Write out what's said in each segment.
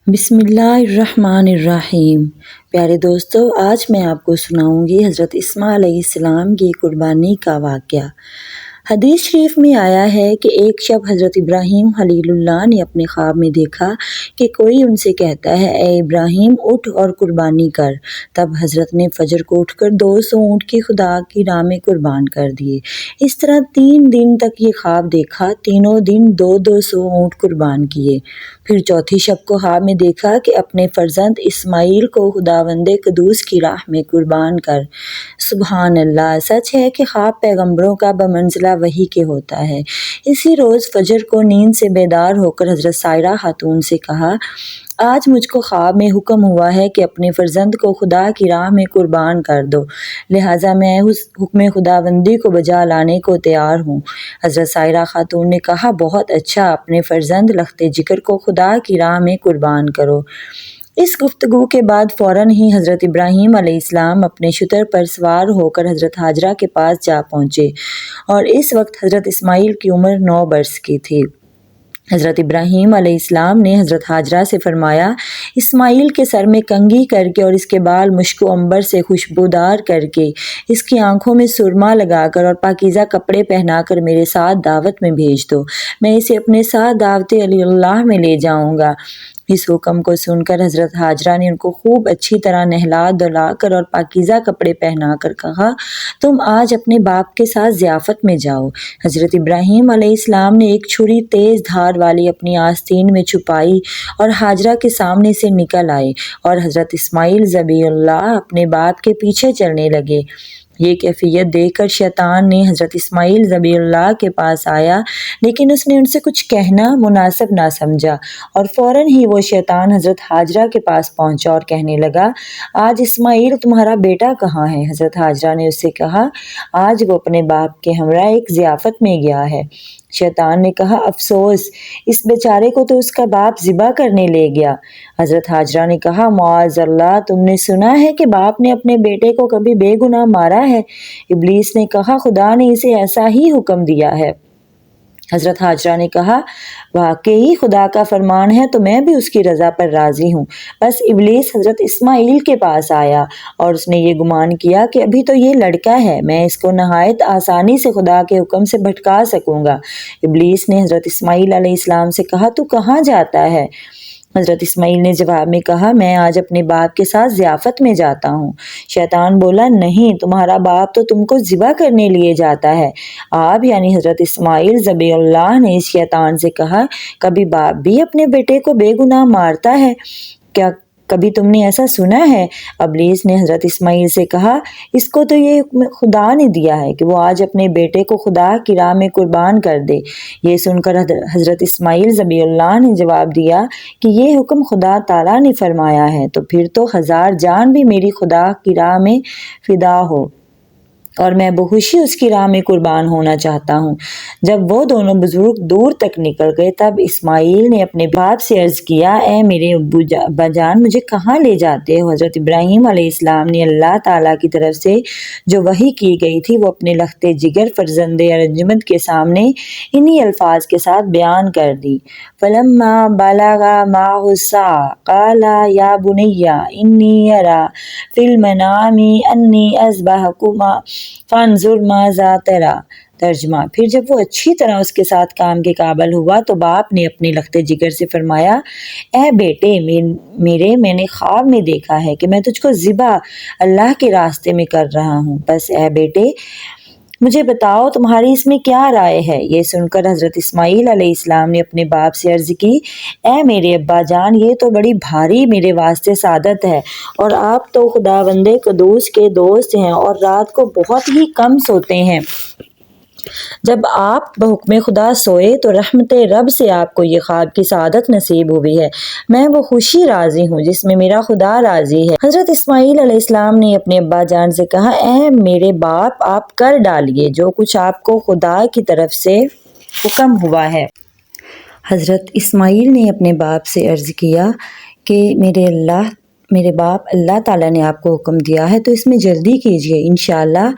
بسم اللہ الرحمن الرحیم۔ پیارے دوستو، آج میں آپ کو سناؤں گی حضرت اسماعیل علیہ السلام کی قربانی کا واقعہ۔ حدیث شریف میں آیا ہے کہ ایک شب حضرت ابراہیم خلیل اللہ نے اپنے خواب میں دیکھا کہ کوئی ان سے کہتا ہے، اے ابراہیم اٹھ اور قربانی کر۔ تب حضرت نے فجر کو اٹھ کر 200 اونٹ کی خدا کی راہ میں قربان کر دیے۔ اس طرح 3 دن تک یہ خواب دیکھا، تینوں دن 200 اونٹ قربان کیے۔ پھر چوتھی شب کو خواب میں دیکھا کہ اپنے فرزند اسماعیل کو خداوند قدوس کی راہ میں قربان کر۔ سبحان اللہ! سچ ہے کہ خواب پیغمبروں کا بمنزلہ وحی کے ہوتا ہے۔ اسی روز فجر کو نیند سے بیدار ہو کر حضرت سائرہ خاتون سے کہا، آج مجھ کو خواب میں حکم ہوا ہے کہ اپنے فرزند کو خدا کی راہ میں قربان کر دو، لہٰذا میں اس حکم خداوندی کو بجا لانے کو تیار ہوں۔ حضرت سائرہ خاتون نے کہا، بہت اچھا، اپنے فرزند لخت جگر کو خدا کی راہ میں قربان کرو۔ اس گفتگو کے بعد فوراً ہی حضرت ابراہیم علیہ السلام اپنے شتر پر سوار ہو کر حضرت ہاجرہ کے پاس جا پہنچے، اور اس وقت حضرت اسماعیل کی عمر 9 برس کی تھی۔ حضرت ابراہیم علیہ السلام نے حضرت ہاجرہ سے فرمایا، اسماعیل کے سر میں کنگھی کر کے اور اس کے بال مشک و عنبر سے خوشبودار کر کے، اس کی آنکھوں میں سرما لگا کر اور پاکیزہ کپڑے پہنا کر میرے ساتھ دعوت میں بھیج دو، میں اسے اپنے ساتھ دعوت علی اللہ میں لے جاؤں گا۔ اس حکم کو سن کر حضرت ہاجرہ نے ان کو خوب اچھی طرح نہلا دھلا کر اور پاکیزہ کپڑے پہنا کر کہا، تم آج اپنے باپ کے ساتھ ضیافت میں جاؤ۔ حضرت ابراہیم علیہ السلام نے ایک چھری تیز دھار والی اپنی آستین میں چھپائی اور ہاجرہ کے سامنے سے نکل آئے، اور حضرت اسماعیل ذبیح اللہ اپنے باپ کے پیچھے چلنے لگے۔ یہ کیفیت دیکھ کر شیطان نے حضرت اسماعیل ذبیح اللہ کے پاس آیا، لیکن اس نے ان سے کچھ کہنا مناسب نہ سمجھا، اور فوراً ہی وہ شیطان حضرت ہاجرہ کے پاس پہنچا اور کہنے لگا، آج اسماعیل تمہارا بیٹا کہاں ہے؟ حضرت ہاجرہ نے اس سے کہا، آج وہ اپنے باپ کے ہمراہ ایک ضیافت میں گیا ہے۔ شیطان نے کہا، افسوس، اس بیچارے کو تو اس کا باپ ذبح کرنے لے گیا۔ حضرت ہاجرہ نے کہا، معاذ اللہ، تم نے سنا ہے کہ باپ نے اپنے بیٹے کو کبھی بے گناہ مارا ہے؟ ابلیس نے کہا، خدا نے اسے ایسا ہی حکم دیا ہے۔ حضرت ہاجرہ نے کہا، واقعی خدا کا فرمان ہے تو میں بھی اس کی رضا پر راضی ہوں۔ بس ابلیس حضرت اسماعیل کے پاس آیا اور اس نے یہ گمان کیا کہ ابھی تو یہ لڑکا ہے، میں اس کو نہایت آسانی سے خدا کے حکم سے بھٹکا سکوں گا۔ ابلیس نے حضرت اسماعیل علیہ السلام سے کہا، تو کہاں جاتا ہے؟ حضرت اسماعیل نے جواب میں کہا، میں آج اپنے باپ کے ساتھ ضیافت میں جاتا ہوں۔ شیطان بولا، نہیں، تمہارا باپ تو تم کو ذبح کرنے لیے جاتا ہے۔ آپ یعنی حضرت اسماعیل ذبیح اللہ نے اس شیطان سے کہا، کبھی باپ بھی اپنے بیٹے کو بے گناہ مارتا ہے کیا؟ کبھی تم نے ایسا سنا ہے؟ ابلیس نے حضرت اسماعیل سے کہا، اس کو تو یہ حکم خدا نے دیا ہے کہ وہ آج اپنے بیٹے کو خدا کی راہ میں قربان کر دے۔ یہ سن کر حضرت اسماعیل ذبیح اللہ نے جواب دیا کہ یہ حکم خدا تعالیٰ نے فرمایا ہے، تو پھر تو 1000 جان بھی میری خدا کی راہ میں فدا ہو، اور میں بخوشی اس کی راہ میں قربان ہونا چاہتا ہوں۔ جب وہ دونوں بزرگ دور تک نکل گئے، تب اسماعیل نے اپنے باپ سے عرض کیا، اے میرے ابا جان، مجھے کہاں لے جاتے ہو؟ حضرت ابراہیم علیہ السلام نے اللہ تعالیٰ کی طرف سے جو وحی کی گئی تھی وہ اپنے لخت جگر فرزند ارجمند کے سامنے انہی الفاظ کے ساتھ بیان کر دی، فَلَمَّا بَلَغَ مَعَهُ السَّعْيَ قَالَ يَا بُنَيَّ إِنِّي أَرَىٰ فِي الْمَنَامِ أَنِّي أَذْبَحُكَ فَانظُرْ مَاذَا تَرَىٰ۔ ترجمہ، پھر جب وہ اچھی طرح اس کے ساتھ کام کے قابل ہوا تو باپ نے اپنے لخت جگر سے فرمایا، اے بیٹے میرے، میں نے خواب میں دیکھا ہے کہ میں تجھ کو ذبح اللہ کے راستے میں کر رہا ہوں، بس اے بیٹے مجھے بتاؤ تمہاری اس میں کیا رائے ہے؟ یہ سن کر حضرت اسماعیل علیہ السلام نے اپنے باپ سے عرض کی، اے میرے ابا جان، یہ تو بڑی بھاری میرے واسطے سعادت ہے، اور آپ تو خداوند قدوس کے دوست ہیں اور رات کو بہت ہی کم سوتے ہیں۔ جب آپ بحکم خدا سوئے تو رحمت رب سے آپ کو یہ خواب کی سعادت نصیب ہوئی ہے، میں وہ خوشی راضی ہوں جس میں میرا خدا راضی ہے۔ حضرت اسماعیل علیہ السلام نے اپنے ابا جان سے کہا، اے میرے باپ، آپ کر ڈالیے جو کچھ آپ کو خدا کی طرف سے حکم ہوا ہے۔ حضرت اسماعیل نے اپنے باپ سے عرض کیا کہ میرے باپ، اللہ تعالیٰ نے آپ کو حکم دیا ہے تو اس میں جلدی کیجیے، انشاءاللہ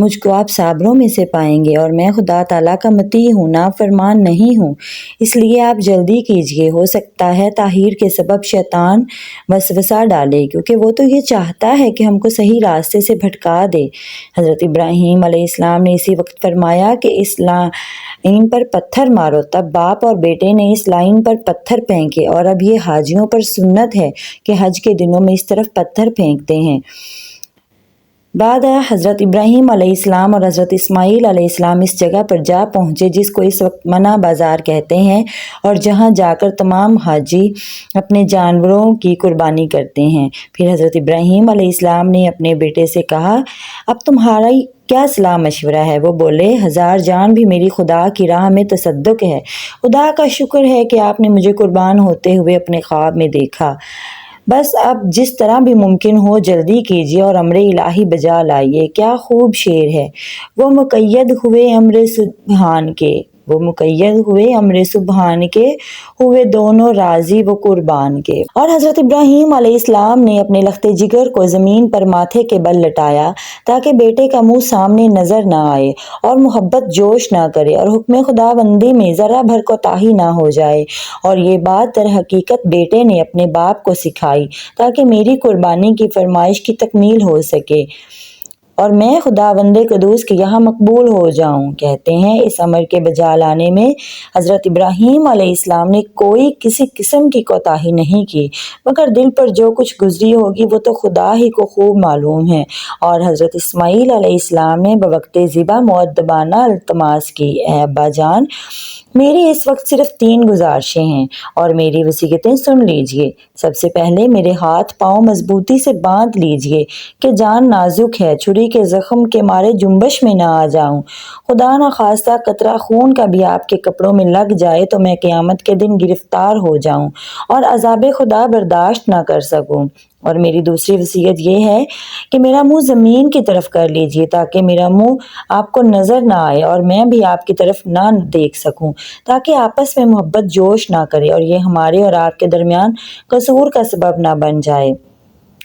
مجھ کو آپ صابروں میں سے پائیں گے اور میں خدا تعالیٰ کا مطیع ہوں، نافرمان نہیں ہوں، اس لیے آپ جلدی کیجئے، ہو سکتا ہے طاہر کے سبب شیطان وسوسہ ڈالے، کیونکہ وہ تو یہ چاہتا ہے کہ ہم کو صحیح راستے سے بھٹکا دے۔ حضرت ابراہیم علیہ السلام نے اسی وقت فرمایا کہ اس لائن پر پتھر مارو۔ تب باپ اور بیٹے نے اس لائن پر پتھر پھینکے، اور اب یہ حاجیوں پر سنت ہے کہ حج کے دنوں میں اس طرف پتھر پھینکتے ہیں۔ بعد حضرت ابراہیم علیہ السلام اور حضرت اسماعیل علیہ السلام اس جگہ پر جا پہنچے جس کو اس وقت منع بازار کہتے ہیں، اور جہاں جا کر تمام حاجی اپنے جانوروں کی قربانی کرتے ہیں۔ پھر حضرت ابراہیم علیہ السلام نے اپنے بیٹے سے کہا، اب تمہارا کیا صلاح مشورہ ہے؟ وہ بولے، 1000 جان بھی میری خدا کی راہ میں تصدق ہے۔ خدا کا شکر ہے کہ آپ نے مجھے قربان ہوتے ہوئے اپنے خواب میں دیکھا۔ بس اب جس طرح بھی ممکن ہو جلدی کیجیے اور امر الہی بجا لائیے۔ کیا خوب شعر ہے، وہ مقید ہوئے امر سبحان کے، وہ مقید ہوئے امر سبحان کے، ہوئے دونوں راضی و قربان کے۔ اور حضرت ابراہیم علیہ السلام نے اپنے لخت جگر کو زمین پر ماتھے کے بل لٹایا تاکہ بیٹے کا منہ سامنے نظر نہ آئے اور محبت جوش نہ کرے اور حکم خدا بندی میں ذرا بھر کوتاہی نہ ہو جائے۔ اور یہ بات در حقیقت بیٹے نے اپنے باپ کو سکھائی تاکہ میری قربانی کی فرمائش کی تکمیل ہو سکے اور میں خداوند قدوس کے یہاں مقبول ہو جاؤں۔ کہتے ہیں اس امر کے بجا لانے میں حضرت ابراہیم علیہ السلام نے کوئی کسی قسم کی کوتاہی نہیں کی، مگر دل پر جو کچھ گزری ہوگی وہ تو خدا ہی کو خوب معلوم ہے۔ اور حضرت اسماعیل علیہ السلام نے بوقت ذبح مؤدبانہ التماس کی، اے ابا جان، میری اس وقت صرف 3 گزارشیں ہیں اور میری وصیتیں سن لیجئے۔ سب سے پہلے میرے ہاتھ پاؤں مضبوطی سے باندھ لیجئے کہ جان نازک ہے، چھری کے زخم کے مارے جنبش میں نہ آ جاؤں۔ خدا نخواستہ قطرہ خون کا بھی آپ کے کپڑوں میں لگ جائے تو میں قیامت کے دن گرفتار ہو جاؤں اور عذاب خدا برداشت نہ کر سکوں۔ اور میری دوسری وصیت یہ ہے کہ میرا منہ زمین کی طرف کر لیجئے تاکہ میرا منہ آپ کو نظر نہ آئے اور میں بھی آپ کی طرف نہ دیکھ سکوں، تاکہ آپس میں محبت جوش نہ کرے اور یہ ہمارے اور آپ کے درمیان قصور کا سبب نہ بن جائے۔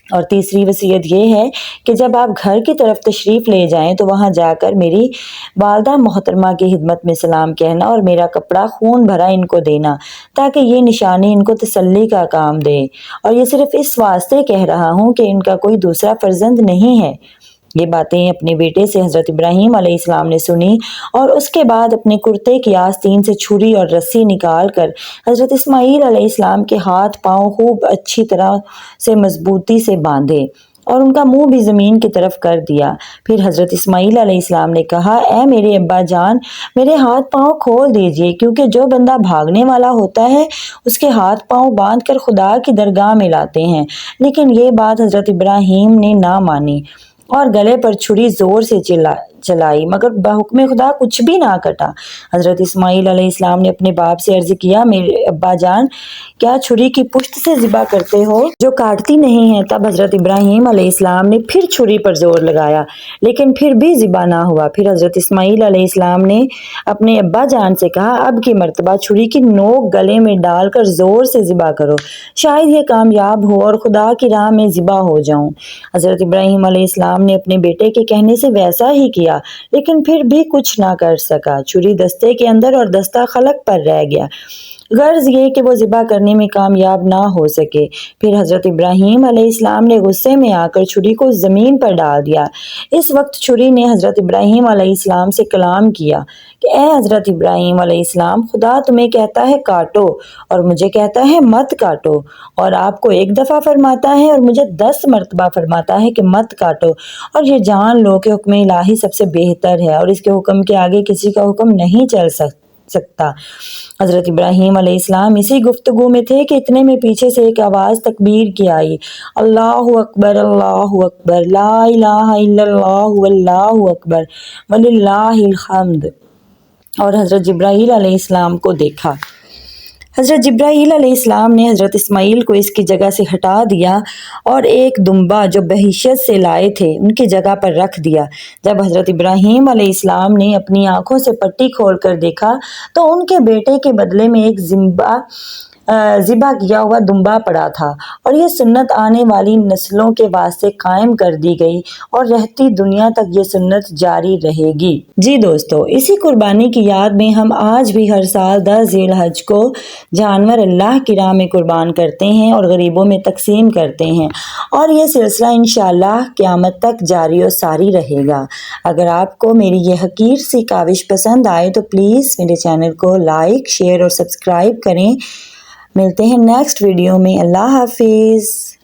اور تیسری وصیت یہ ہے کہ جب آپ گھر کی طرف تشریف لے جائیں تو وہاں جا کر میری والدہ محترمہ کی خدمت میں سلام کہنا اور میرا کپڑا خون بھرا ان کو دینا تاکہ یہ نشانی ان کو تسلی کا کام دے۔ اور یہ صرف اس واسطے کہہ رہا ہوں کہ ان کا کوئی دوسرا فرزند نہیں ہے۔ یہ باتیں اپنے بیٹے سے حضرت ابراہیم علیہ السلام نے سنی اور اس کے بعد اپنے کرتے کی آستین سے چھری اور رسی نکال کر حضرت اسماعیل علیہ السلام کے ہاتھ پاؤں خوب اچھی طرح سے مضبوطی سے باندھے اور ان کا منہ بھی زمین کی طرف کر دیا۔ پھر حضرت اسماعیل علیہ السلام نے کہا، اے میرے ابا جان، میرے ہاتھ پاؤں کھول دیجئے، کیونکہ جو بندہ بھاگنے والا ہوتا ہے اس کے ہاتھ پاؤں باندھ کر خدا کی درگاہ میں لاتے ہیں۔ لیکن یہ بات حضرت ابراہیم نے نہ مانی اور گلے پر چھری زور سے چلائی، مگر بحکم خدا کچھ بھی نہ کٹا۔ حضرت اسماعیل علیہ السلام نے اپنے باپ سے عرض کیا، میرے ابا جان، کیا چھری کی پشت سے ذبح کرتے ہو جو کاٹتی نہیں ہے؟ تب حضرت ابراہیم علیہ السلام نے پھر چھری پر زور لگایا لیکن پھر بھی ذبح نہ ہوا۔ پھر حضرت اسماعیل علیہ السلام نے اپنے ابا جان سے کہا، اب کی مرتبہ چھری کی نوک گلے میں ڈال کر زور سے ذبح کرو، شاید یہ کامیاب ہو اور خدا کی راہ میں ذبح ہو جاؤں۔ حضرت ابراہیم علیہ السلام نے اپنے بیٹے کے کہنے سے ویسا ہی کیا لیکن پھر بھی کچھ نہ کر سکا۔ چھری دستے کے اندر اور دستہ خلق پر رہ گیا، غرض یہ کہ وہ ذبح کرنے میں کامیاب نہ ہو سکے۔ پھر حضرت ابراہیم علیہ السلام نے غصے میں آ کر چھری کو زمین پر ڈال دیا۔ اس وقت چھری نے حضرت ابراہیم علیہ السلام سے کلام کیا کہ اے حضرت ابراہیم علیہ السلام، خدا تمہیں کہتا ہے کاٹو اور مجھے کہتا ہے مت کاٹو، اور آپ کو 1 دفعہ فرماتا ہے اور مجھے 10 مرتبہ فرماتا ہے کہ مت کاٹو، اور یہ جان لو کہ حکم الہی سب سے بہتر ہے اور اس کے حکم کے آگے کسی کا حکم نہیں چل سکتا۔ حضرت ابراہیم علیہ السلام اسی گفتگو میں تھے کہ اتنے میں پیچھے سے ایک آواز تکبیر کی آئی، اللہ اکبر، اللہ اکبر، لا الہ الا اللہ، واللہ اکبر، وللہ الحمد، اور حضرت جبرائیل علیہ السلام کو دیکھا۔ حضرت جبرائیل علیہ السلام نے حضرت اسماعیل کو اس کی جگہ سے ہٹا دیا اور ایک دمبا جو بحیثیت سے لائے تھے ان کی جگہ پر رکھ دیا۔ جب حضرت ابراہیم علیہ السلام نے اپنی آنکھوں سے پٹی کھول کر دیکھا تو ان کے بیٹے کے بدلے میں ایک ذبح ذبح کیا ہوا دمبا پڑا تھا، اور یہ سنت آنے والی نسلوں کے واسطے قائم کر دی گئی اور رہتی دنیا تک یہ سنت جاری رہے گی۔ جی دوستو، اسی قربانی کی یاد میں ہم آج بھی ہر سال 10 ذی الحج کو جانور اللہ کی راہ میں قربان کرتے ہیں اور غریبوں میں تقسیم کرتے ہیں، اور یہ سلسلہ انشاءاللہ قیامت تک جاری و ساری رہے گا۔ اگر آپ کو میری یہ حقیر سی کاوش پسند آئے تو پلیز میرے چینل کو لائک، شیئر اور سبسکرائب کریں۔ ملتے ہیں نیکسٹ ویڈیو میں۔ اللہ حافظ۔